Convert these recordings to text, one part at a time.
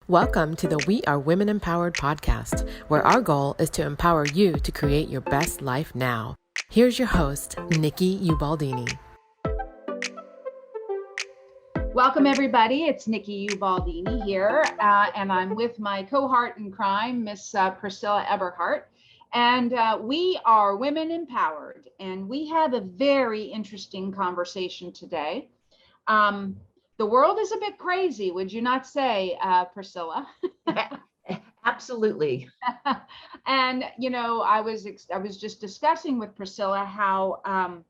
Welcome to the We Are Women Empowered podcast, where our goal is to empower you to create your best life now. Here's your host, Nikki Ubaldini. Welcome, everybody. It's Nikki Ubaldini here, and I'm with my cohort in crime, Miss Priscilla Eberhardt. And we are Women Empowered, and we have a very interesting conversation today. The world is a bit crazy, would you not say, Priscilla? Absolutely. And you know, I was just discussing with Priscilla how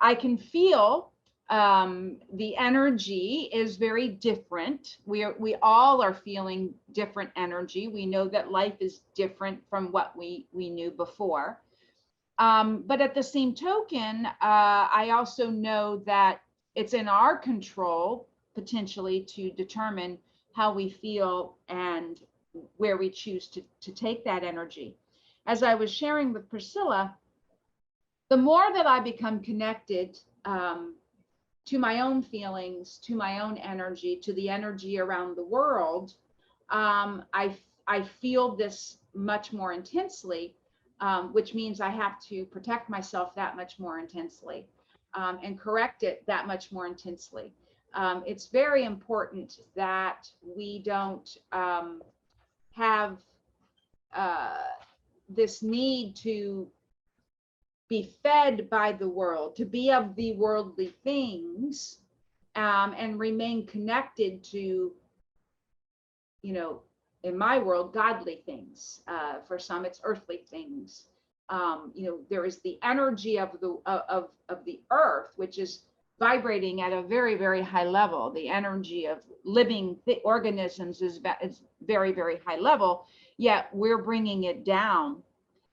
I can feel the energy is very different. We all are feeling different energy. We know that life is different from what we knew before. But at the same token, I also know that it's in our control potentially to determine how we feel and where we choose to take that energy. As I was sharing with Priscilla, the more that I become connected to my own feelings, to my own energy, to the energy around the world, I feel this much more intensely, which means I have to protect myself that much more intensely and correct it that much more intensely. It's very important that we don't have this need to be fed by the world, to be of the worldly things, and remain connected to, you know, in my world, godly things. For some, it's earthly things. You know, there is the energy of the earth, which is vibrating at a very, very high level. The energy of living organisms is very, very high level, yet we're bringing it down.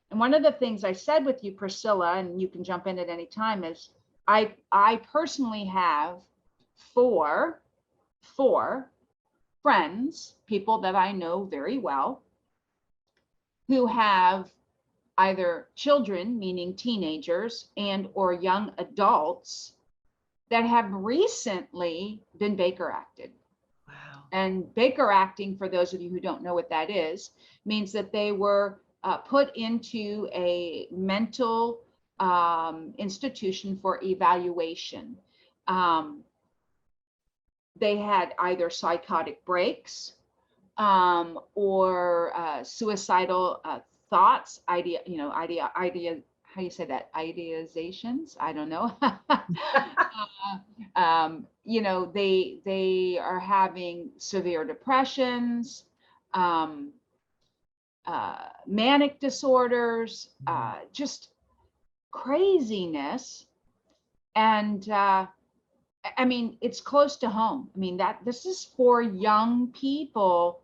And one of the things I said with you, Priscilla, and you can jump in at any time, is I personally have four friends, people that I know very well, who have either children, meaning teenagers, and or young adults that have recently been Baker acted. Wow. And Baker acting, for those of you who don't know what that is, means that they were put into a mental institution for evaluation. They had either psychotic breaks or suicidal thoughts, how do you say that? Ideations? I don't know. You know, they are having severe depressions, manic disorders, just craziness. And I mean, it's close to home. I mean, that this is for young people.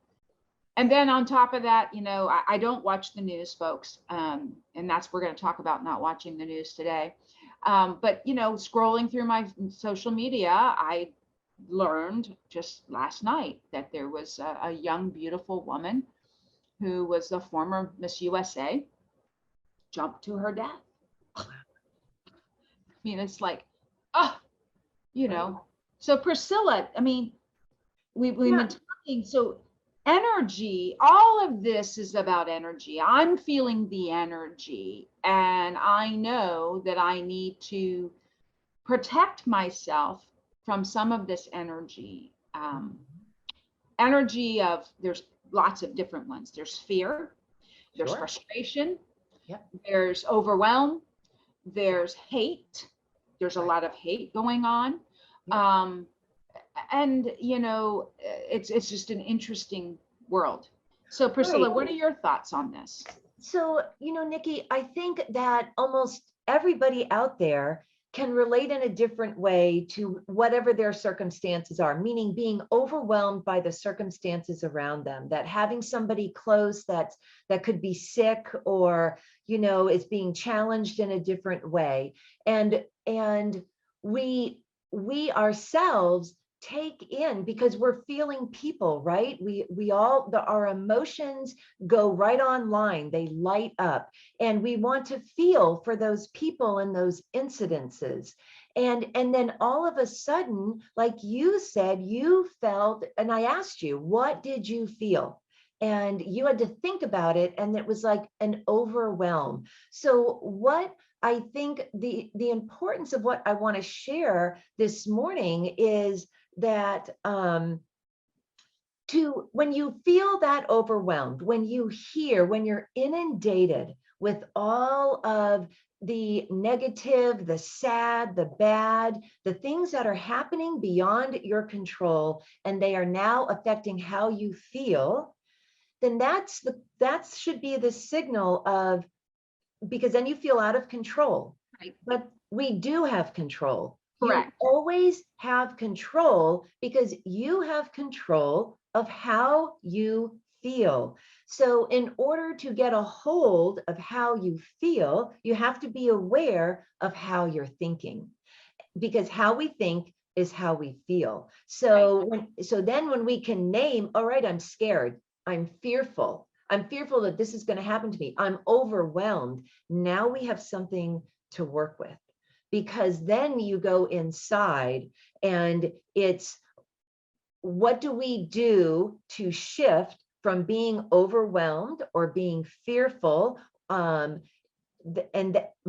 And then on top of that, you know, I don't watch the news, folks. And that's, we're going to talk about not watching the news today. But, you know, scrolling through my social media, I learned just last night that there was a young, beautiful woman who was a former Miss USA, jumped to her death. I mean, it's like, you know. So Priscilla, I mean, we've been talking, so energy, all of this is about energy. I'm feeling the energy, and I know that I need to protect myself from some of this energy. Energy of, there's lots of different ones. There's fear, there's frustration, there's overwhelm, there's hate. There's a lot of hate going on. And you know, it's just an interesting world. So Priscilla, what are your thoughts on this? So, you know, Nikki, I think that almost everybody out there can relate in a different way to whatever their circumstances are, meaning being overwhelmed by the circumstances around them, that having somebody close that could be sick or, you know, is being challenged in a different way. And we ourselves take in, because we're feeling people, right? We all, our emotions go right online, they light up, and we want to feel for those people and those incidences. And then all of a sudden, like you said, you felt, and I asked you, what did you feel? And you had to think about it, and it was like an overwhelm. So what I think the importance of what I want to share this morning is that to when you feel that overwhelmed, when you're inundated with all of the negative, the sad, the bad, the things that are happening beyond your control, and they are now affecting how you feel, then that should be the signal of, because then you feel out of control. Right. But we do have control. Correct. You always have control because you have control of how you feel. So in order to get a hold of how you feel, you have to be aware of how you're thinking, because how we think is how we feel. So then when we can name, all right, I'm scared, I'm fearful that this is going to happen to me, I'm overwhelmed. Now we have something to work with, because then you go inside and it's, what do we do to shift from being overwhelmed or being fearful? My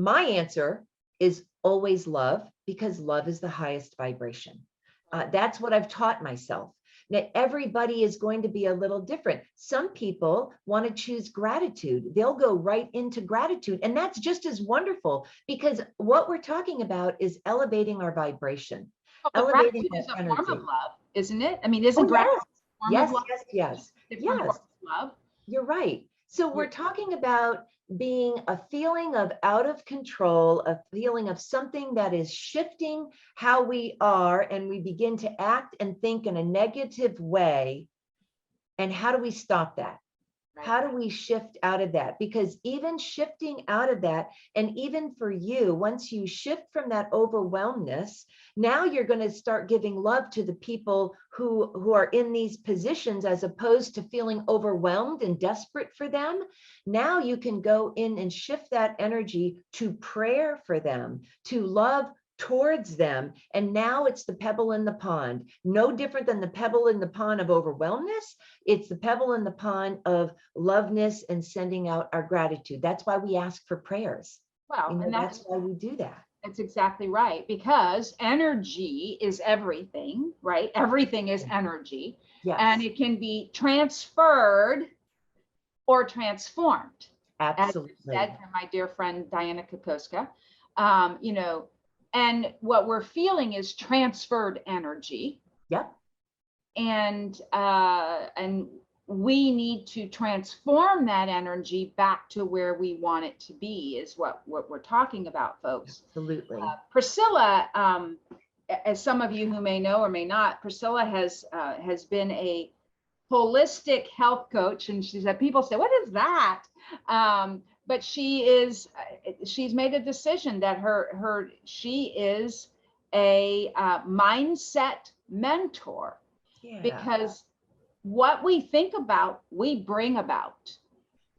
answer is always love, because love is the highest vibration. That's what I've taught myself. Now, everybody is going to be a little different. Some people want to choose gratitude. They'll go right into gratitude. And that's just as wonderful, because what we're talking about is elevating our vibration. Well, Elevating gratitude is that a form energy. of love, isn't it? I mean, isn't gratitude a form Yes, of love? yes. Different forms of love. You're right. So we're talking about being a feeling of out of control, a feeling of something that is shifting how we are, and we begin to act and think in a negative way. And how do we stop that? Right. How do we shift out of that? Because even shifting out of that, and even for you, once you shift from that overwhelmness, now you're going to start giving love to the people who are in these positions, as opposed to feeling overwhelmed and desperate for them. Now you can go in and shift that energy to prayer for them, to love towards them. And now it's the pebble in the pond, no different than the pebble in the pond of overwhelmness. It's the pebble in the pond of loveness and sending out our gratitude. That's why we ask for prayers. Well, and that's why we do that. That's exactly right, because energy is everything, right? Everything is energy. Yes. And it can be transferred or transformed. Absolutely. As said from my dear friend Diana Kokoska. And what we're feeling is transferred energy. Yep. And we need to transform that energy back to where we want it to be, is what we're talking about, folks. Absolutely. Priscilla, as some of you who may know or may not, Priscilla has been a holistic health coach, and she said, people say, what is that? But she's made a decision that she is a mindset mentor. Yeah. Because what we think about, we bring about.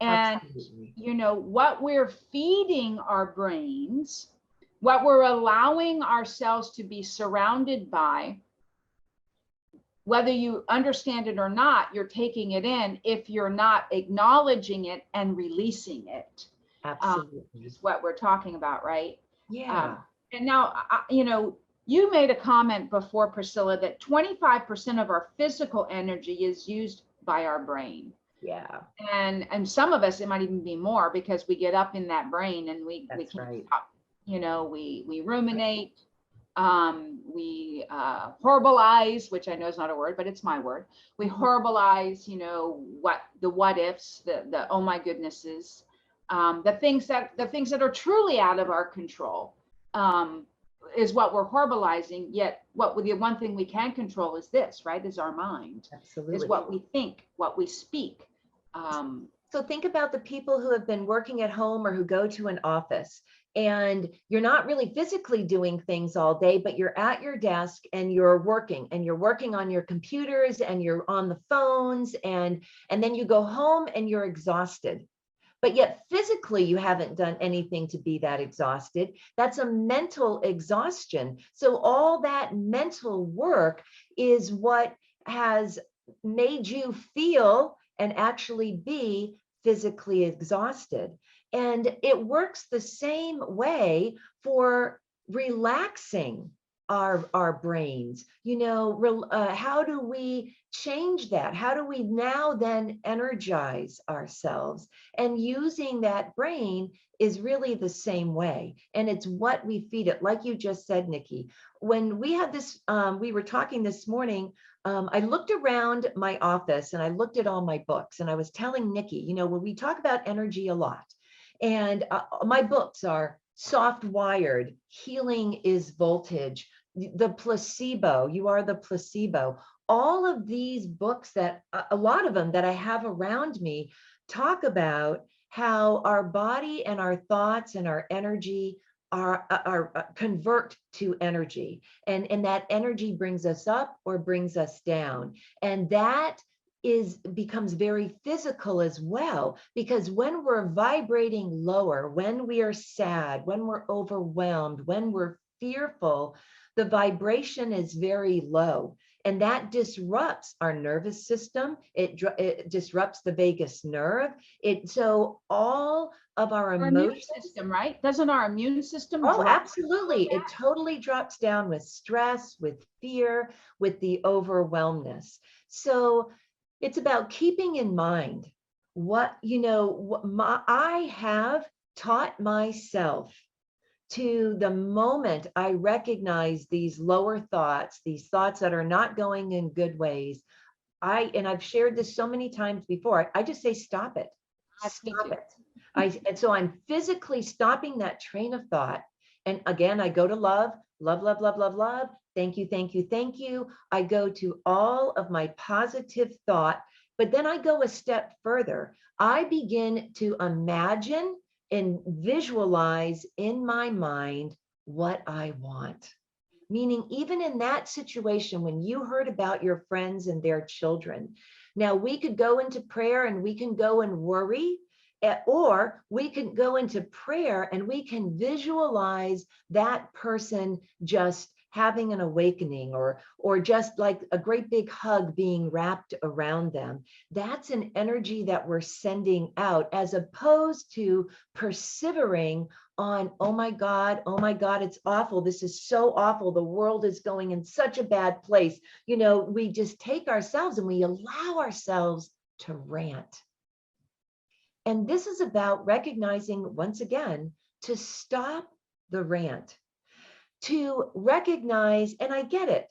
And absolutely. What we're feeding our brains, what we're allowing ourselves to be surrounded by, whether you understand it or not, you're taking it in if you're not acknowledging it and releasing it. Absolutely. Is what we're talking about, right? Yeah. And now, you made a comment before, Priscilla, that 25% of our physical energy is used by our brain. Yeah. And some of us, it might even be more, because we get up in that brain and we can't stop. We ruminate. We horribilize, which I know is not a word, but it's my word. We horribilize, what ifs, the oh my goodnesses, the things that are truly out of our control, is what we're horribilizing. Yet the one thing we can control is this, right? Is our mind. Absolutely. Is what we think, what we speak. So think about the people who have been working at home or who go to an office, and you're not really physically doing things all day, but you're at your desk and you're working on your computers and you're on the phones, and then you go home and you're exhausted. but yet physically you haven't done anything to be that exhausted. That's a mental exhaustion. So all that mental work is what has made you feel and actually be physically exhausted. And it works the same way for relaxing our brains. How do we change that? How do we now then energize ourselves? And using that brain is really the same way. And it's what we feed it. Like you just said, Nikki, when we had this, we were talking this morning, I looked around my office and I looked at all my books, and I was telling Nikki, when we talk about energy a lot, and my books are Soft Wired, Healing is Voltage, The Placebo, You Are the Placebo. All of these books, that a lot of them that I have around me, talk about how our body and our thoughts and our energy are convert to energy, and that energy brings us up or brings us down, and that becomes very physical as well, because when we're vibrating lower, when we are sad, when we're overwhelmed, when we're fearful, the vibration is very low, and that disrupts our nervous system. It disrupts the vagus nerve. So all of our Our emotions. immune system, right? Doesn't our immune system Oh, drop? absolutely. It totally drops down with stress, with fear, with the overwhelmness. So it's about keeping in mind I have taught myself to, the moment I recognize these lower thoughts, these thoughts that are not going in good ways, and I've shared this so many times before, I just say, stop it. Stop it. And so I'm physically stopping that train of thought. And again, I go to love, love, love, love, love, love. Thank you, thank you, thank you. I go to all of my positive thought, but then I go a step further. I begin to imagine and visualize in my mind what I want. Meaning, even in that situation, when you heard about your friends and their children, now we could go into prayer and we can go and worry, or we can go into prayer and we can visualize that person just having an awakening, or just like a great big hug being wrapped around them. That's an energy that we're sending out, as opposed to persevering on, oh my God, it's awful. This is so awful. The world is going in such a bad place. We just take ourselves and we allow ourselves to rant. And this is about recognizing, once again, to stop the rant, to recognize, and I get it,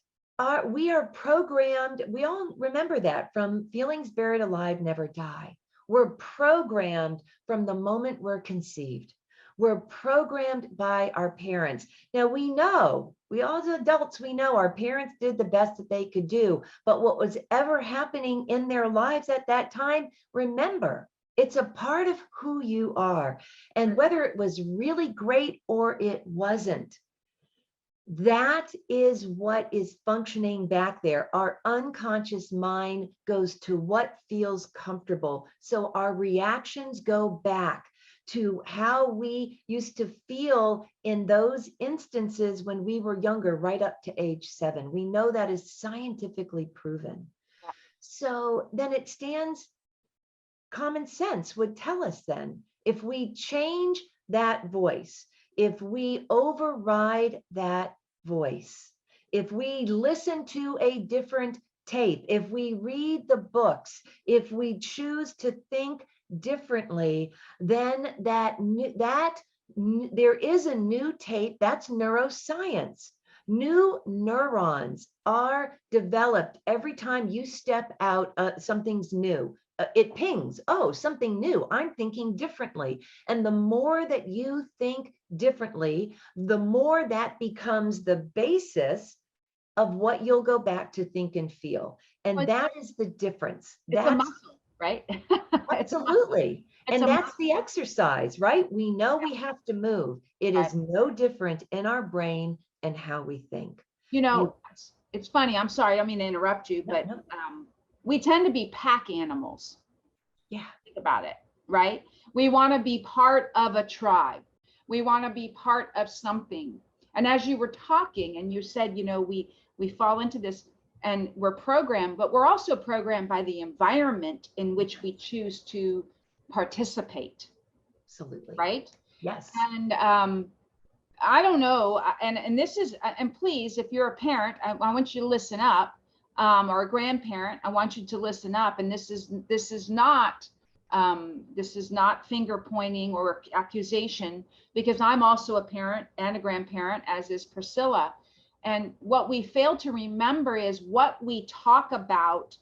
we are programmed, we all remember that from Feelings Buried Alive Never Die. We're programmed from the moment we're conceived. We're programmed by our parents. Now we all as adults, we know our parents did the best that they could do, but what was ever happening in their lives at that time, remember, it's a part of who you are. And whether it was really great or it wasn't, that is what is functioning back there. Our unconscious mind goes to what feels comfortable. So our reactions go back to how we used to feel in those instances when we were younger, right up to age 7. We know that is scientifically proven. Yeah. So then it stands, common sense would tell us then, if we change that voice, if we override that voice, if we listen to a different tape, if we read the books, if we choose to think differently, then there is a new tape. That's neuroscience. New neurons are developed every time you step out. Something's new. It pings, oh, something new. I'm thinking differently. And the more that you think differently, the more that becomes the basis of what you'll go back to think and feel. And that is the difference. That's a muscle, right? Absolutely. And that's the exercise, right? We know we have to move. It is no different in our brain and how we think. It's funny. I'm sorry, I don't mean to interrupt you, but we tend to be pack animals. Yeah. Think about it. right? We want to be part of a tribe. We want to be part of something. And as you were talking and you said, we fall into this and we're programmed, but we're also programmed by the environment in which we choose to participate, Absolutely. right? Yes. And I don't know, and this is, and please, if you're a parent, I want you to listen up, or a grandparent, I want you to listen up. And this is not finger pointing or accusation, because I'm also a parent and a grandparent, as is Priscilla. And what we fail to remember is what we talk about,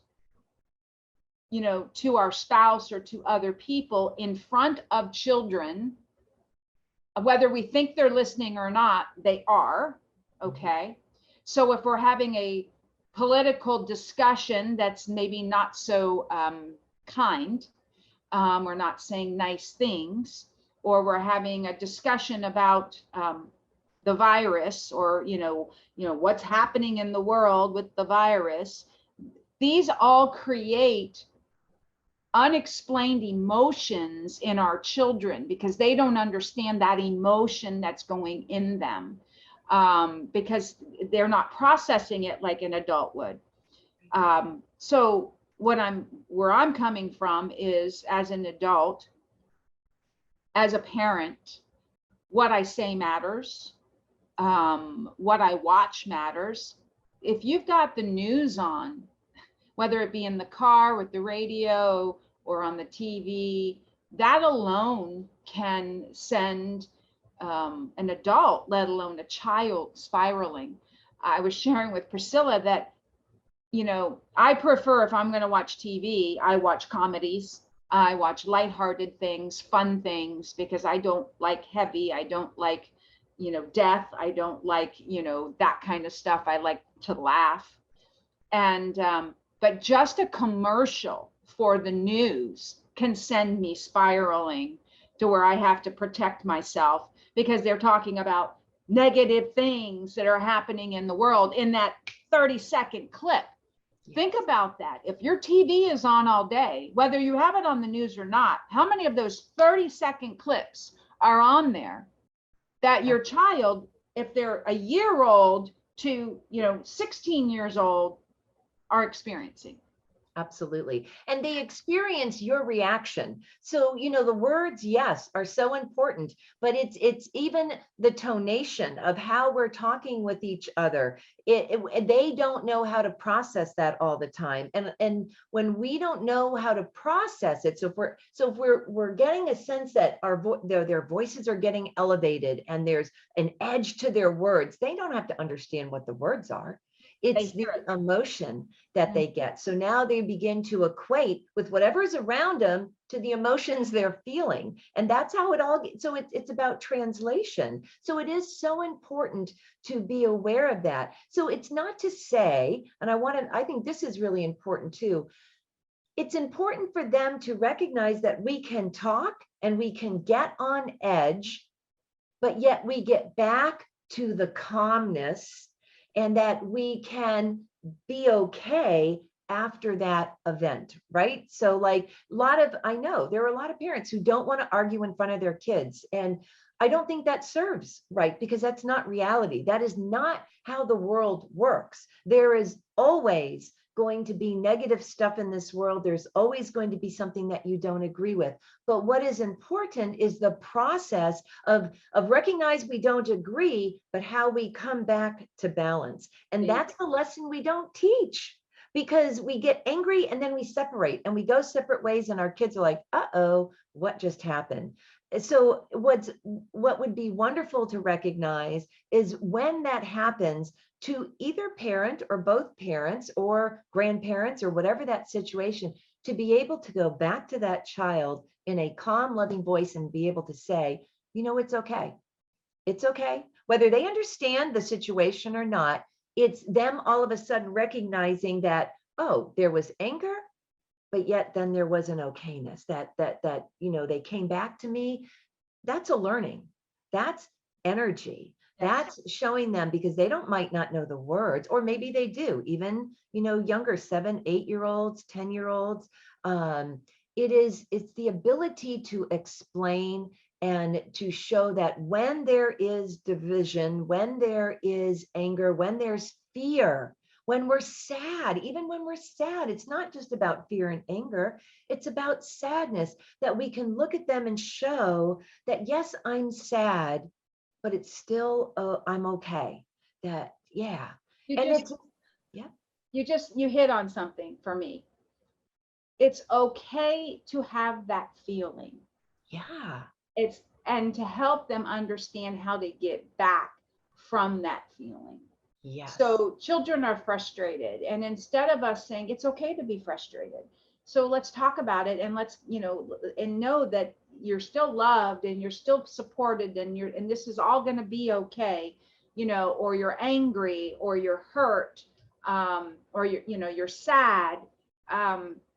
to our spouse or to other people in front of children, whether we think they're listening or not, they are. Okay. So if we're having a political discussion that's maybe not so kind, we're not saying nice things, or we're having a discussion about the virus, or what's happening in the world with the virus, these all create unexplained emotions in our children, because they don't understand that emotion that's going in them, because they're not processing it like an adult would. So where I'm coming from is, as an adult, as a parent, what I say matters. What I watch matters. If you've got the news on, whether it be in the car, with the radio, or on the TV, that alone can send an adult, let alone a child, spiraling. I was sharing with Priscilla that, I prefer, if I'm going to watch TV, I watch comedies. I watch lighthearted things, fun things, because I don't like heavy. I don't like, death. I don't like, that kind of stuff. I like to laugh. And, but just a commercial for the news can send me spiraling to where I have to protect myself, because they're talking about negative things that are happening in the world in that 30-second clip. Yes. Think about that. If your TV is on all day, whether you have it on the news or not, how many of those 30-second clips are on there that your child, if they're a year old to 16 years old, are experiencing? Absolutely. And they experience your reaction. So, the words, yes, are so important, but it's even the tonation of how we're talking with each other. They don't know how to process that all the time. And when we don't know how to process it, so if we're getting a sense that their voices are getting elevated and there's an edge to their words, they don't have to understand what the words are. It's the emotion that they get. So now they begin to equate with whatever's around them to the emotions they're feeling. And that's how it all gets. So it's about translation. So it is so important to be aware of that. So it's not to say, and I think this is really important too. It's important for them to recognize that we can talk and we can get on edge, but yet we get back to the calmness, and that we can be okay after that event, right? So like I know there are a lot of parents who don't want to argue in front of their kids. And I don't think that serves right, because that's not reality. That is not how the world works. There is always going to be negative stuff in this world. There's always going to be something that you don't agree with. But what is important is the process of recognize we don't agree, but how we come back to balance. And that's the lesson we don't teach, because we get angry and then we separate and we go separate ways, and our kids are like, uh-oh, what just happened? So what would be wonderful to recognize is when that happens, to either parent or both parents or grandparents or whatever that situation, to be able to go back to that child in a calm, loving voice and be able to say, it's okay. It's okay. Whether they understand the situation or not, it's them all of a sudden recognizing that, oh, there was anger, but yet then there was an okayness that they came back to me. That's a learning. That's energy. That's showing them, because they might not know the words, or maybe they do, even, younger 7, 8-year-olds, 10-year-olds. it's the ability to explain and to show that when there is division, when there is anger, when there's fear, when we're sad, even when we're sad, it's not just about fear and anger, it's about sadness, that we can look at them and show that, yes, I'm sad, but it's still, I'm okay. That, yeah. You And just, it's, yeah, you hit on something for me. It's okay to have that feeling. yeah, It's, and to help them understand how to get back from that feeling. yes, So children are frustrated, and instead of us saying it's okay to be frustrated, so let's talk about it, and let's, and know that you're still loved and you're still supported, and this is all going to be okay, or you're angry or you're hurt, or you're sad.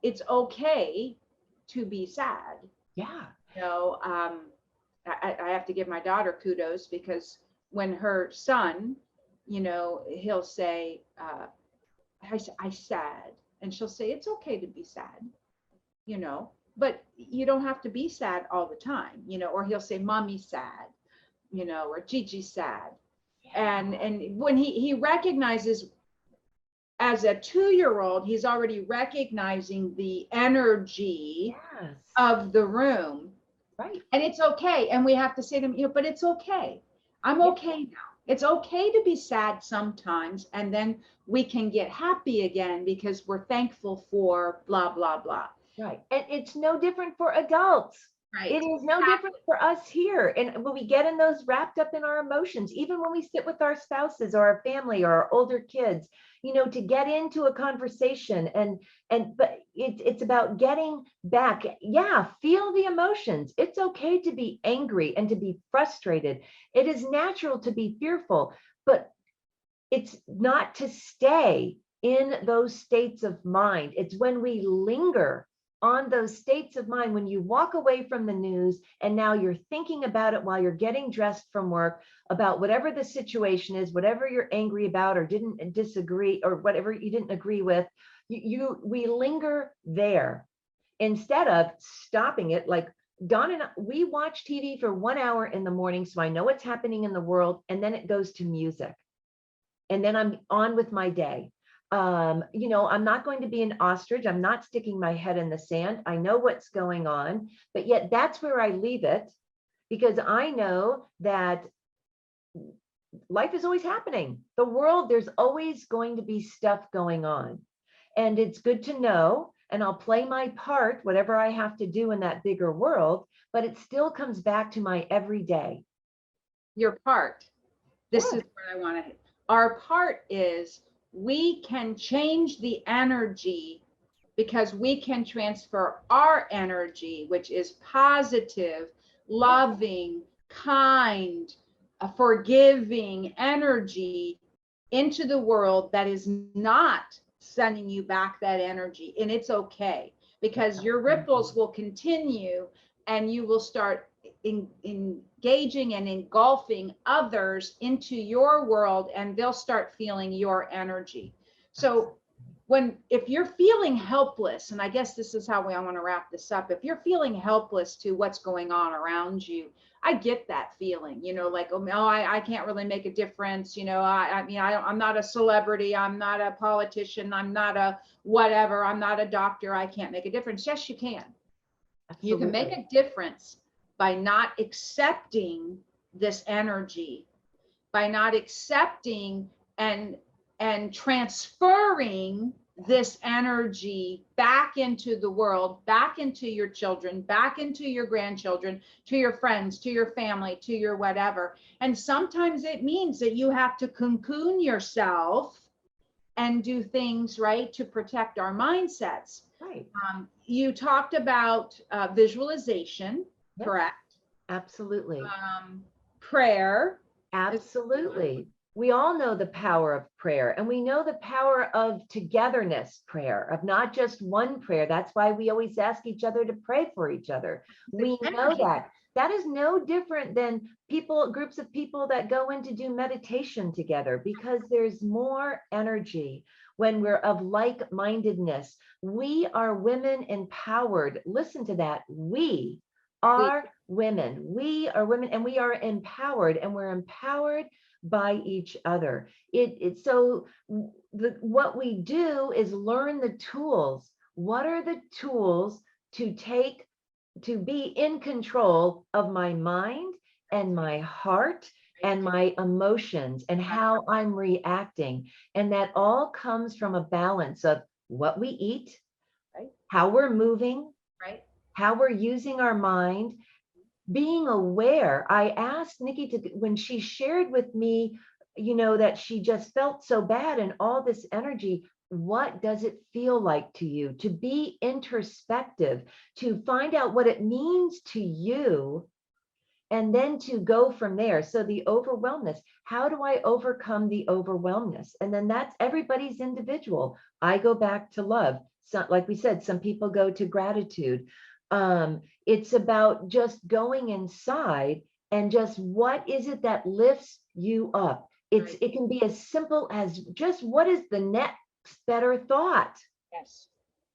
It's okay to be sad. yeah, you know um, I have to give my daughter kudos, because when her son, he'll say, I sad, and she'll say, it's okay to be sad, but you don't have to be sad all the time, or he'll say, mommy's sad, or Gigi's sad. And when he recognizes, as a 2-year-old, he's already recognizing the energy yes, of the room. right. And it's okay. And we have to say to them, but it's okay. I'm Yeah. okay now. It's okay to be sad sometimes. And then we can get happy again because we're thankful for blah, blah, blah. Right. And it's no different for adults. Right. It is no different for us here. And when we get in those wrapped up in our emotions, even when we sit with our spouses or our family or our older kids, to get into a conversation but it's about getting back. Yeah, feel the emotions. It's okay to be angry and to be frustrated. It is natural to be fearful, but it's not to stay in those states of mind. It's when we linger on those states of mind, when you walk away from the news and now you're thinking about it while you're getting dressed from work, about whatever the situation is, whatever you're angry about or didn't disagree, or whatever you didn't agree with, we linger there instead of stopping it. Like Dawn and I, we watch TV for 1 hour in the morning, so I know what's happening in the world, and then it goes to music. And then I'm on with my day. I'm not going to be an ostrich. I'm not sticking my head in the sand. I know what's going on, but yet that's where I leave it, because I know that life is always happening. The world, there's always going to be stuff going on. And it's good to know, and I'll play my part, whatever I have to do in that bigger world, but it still comes back to my everyday. Your part. This Yeah. is what I want to hit. Our part is, we can change the energy, because we can transfer our energy, which is positive, loving, kind, forgiving energy, into the world that is not sending you back that energy. And it's okay, because your ripples will continue, and you will start engaging and engulfing others into your world, and they'll start feeling your energy. So if you're feeling helpless, and I guess this is how I want to wrap this up, if you're feeling helpless to what's going on around you, I get that feeling, like, oh, I can't really make a difference. I'm not a celebrity. I'm not a politician. I'm not a whatever. I'm not a doctor. I can't make a difference. Yes, you can. Absolutely. You can make a difference by not accepting this energy, by not accepting and transferring this energy back into the world, back into your children, back into your grandchildren, to your friends, to your family, to your whatever. And sometimes it means that you have to cocoon yourself and do things, right, to protect our mindsets. Right. You talked about visualization, Yep. correct? Absolutely. Prayer. Absolutely. We all know the power of prayer, and we know the power of togetherness prayer, of not just one prayer. That's why we always ask each other to pray for each other. We know that. That is no different than groups of people that go in to do meditation together, because there's more energy when we're of like-mindedness. We are women empowered. Listen to that. We are women. We are women, and we are empowered, and we're empowered by each other. What we do is learn the tools. What are the tools to be in control of my mind and my heart and my emotions and how I'm reacting? And that all comes from a balance of what we eat, Right. how we're moving, Right. how we're using our mind, being aware. I asked Nikki when she shared with me, that she just felt so bad and all this energy, what does it feel like to you? To be introspective, to find out what it means to you, and then to go from there. So the overwhelmness, how do I overcome the overwhelmness? And then that's everybody's individual. I go back to love. So, like we said, some people go to gratitude. It's about just going inside and just what is it that lifts you up? It can be as simple as just what is the next better thought? Yes.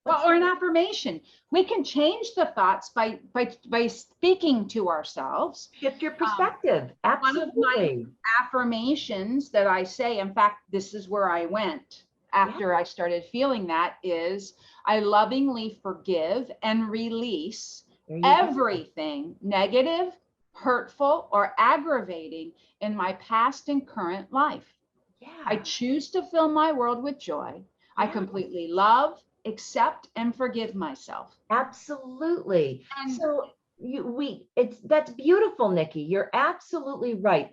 Well, or an affirmation. We can change the thoughts by speaking to ourselves. Shift your perspective. Absolutely. One of my affirmations that I say, in fact, this is where I went after I started feeling that, is I lovingly forgive and release everything negative, hurtful, or aggravating in my past and current life. Yeah. I choose to fill my world with joy. I completely love, accept, and forgive myself. Absolutely. And so that's beautiful, Nikki. You're absolutely right.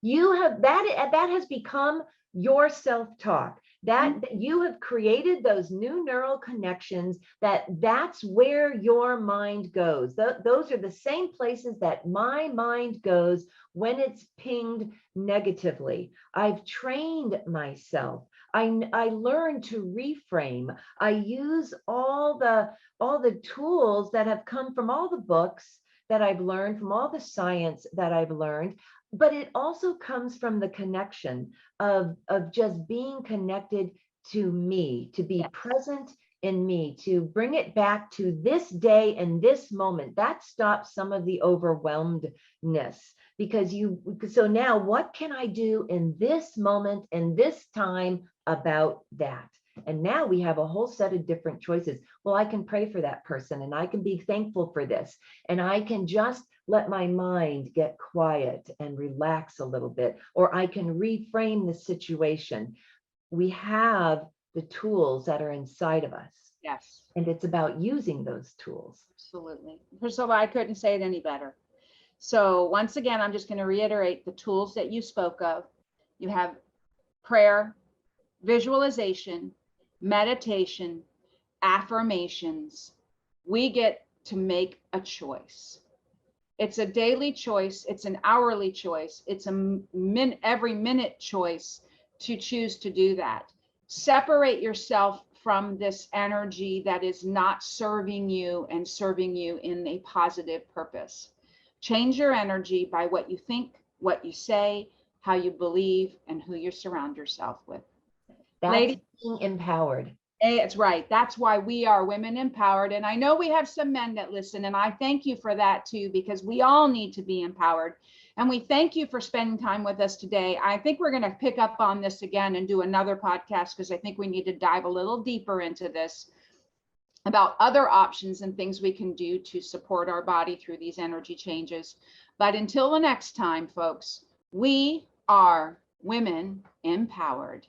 You have that has become your self-talk. That you have created those new neural connections, that's where your mind goes. Those are the same places that my mind goes when it's pinged negatively. I've trained myself. I learned to reframe. I use all the tools that have come from all the books that I've learned, from all the science that I've learned, but it also comes from the connection of just being connected to me, to be present in me, to bring it back to this day and this moment. That stops some of the overwhelmedness, because so now what can I do in this moment and this time about that? And now we have a whole set of different choices. Well, I can pray for that person, and I can be thankful for this, and I can just let my mind get quiet and relax a little bit, or I can reframe the situation. We have the tools that are inside of us. yes, And it's about using those tools. absolutely. Priscilla, I couldn't say it any better. So once again, I'm just going to reiterate the tools that you spoke of. You have prayer, visualization, meditation, affirmations. We get to make a choice. It's a daily choice. It's an hourly choice. It's every minute choice to choose to do that. Separate yourself from this energy that is not serving you and serving you in a positive purpose. Change your energy by what you think, what you say, how you believe, and who you surround yourself with. That's being empowered. It's right. That's why we are women empowered. And I know we have some men that listen, and I thank you for that too, because we all need to be empowered. And we thank you for spending time with us today. I think we're going to pick up on this again and do another podcast, because I think we need to dive a little deeper into this about other options and things we can do to support our body through these energy changes. But until the next time, folks, we are women empowered.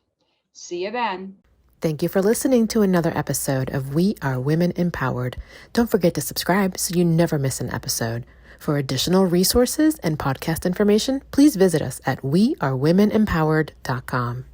See you then. Thank you for listening to another episode of We Are Women Empowered. Don't forget to subscribe so you never miss an episode. For additional resources and podcast information, please visit us at wearewomenempowered.com.